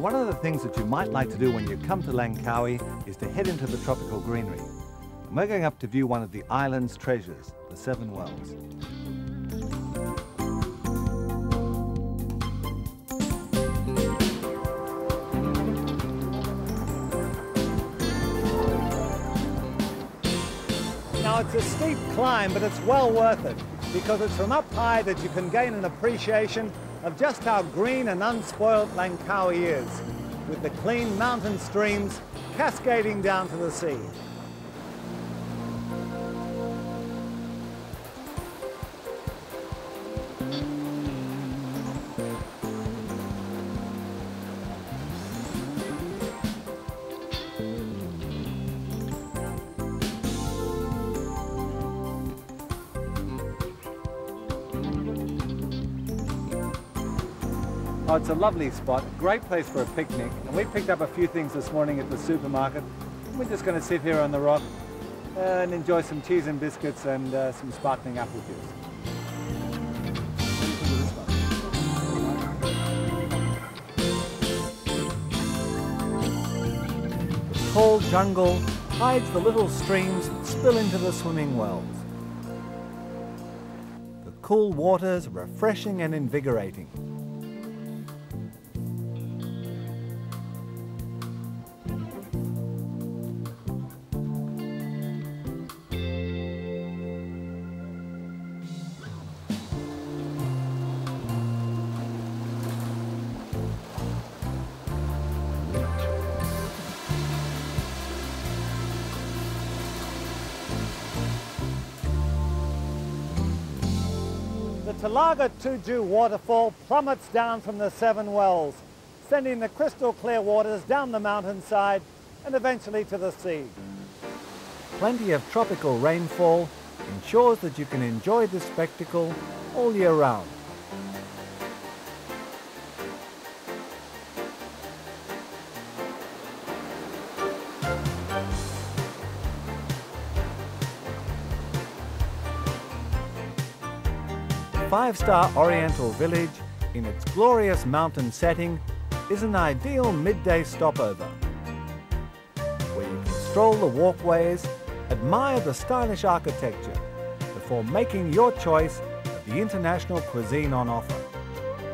one of the things that you might like to do when you come to Langkawi is to head into the tropical greenery. And we're going up to view one of the island's treasures, the Seven Wells. Now it's a steep climb, but it's well worth it, because it's from up high that you can gain an appreciation of just how green and unspoilt Langkawi is, with the clean mountain streams cascading down to the sea. Oh, it's a lovely spot, great place for a picnic, and we picked up a few things this morning at the supermarket. We're just going to sit here on the rock and enjoy some cheese and biscuits and some sparkling apple juice. The tall jungle hides the little streams that spill into the swimming wells. The cool waters are refreshing and invigorating. The Talaga Tuju waterfall plummets down from the Seven Wells, sending the crystal clear waters down the mountainside and eventually to the sea. Plenty of tropical rainfall ensures that you can enjoy this spectacle all year round. Five-star Oriental Village, in its glorious mountain setting, is an ideal midday stopover, where you can stroll the walkways, admire the stylish architecture, before making your choice of the international cuisine on offer.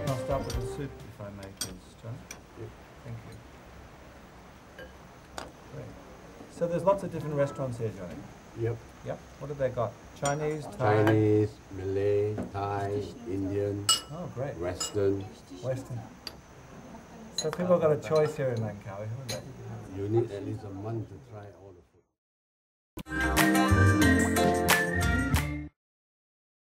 I'll start with the soup, if I may, please, John. Yep. Thank you. Great. So there's lots of different restaurants here, Johnny? Yep. Yep. What have they got? Chinese, Thai? Chinese, Malay, Thai, Indian, Oh, great. Western. Western. So people have got a choice here in Langkawi, haven't they? You need at least a month to try all the food.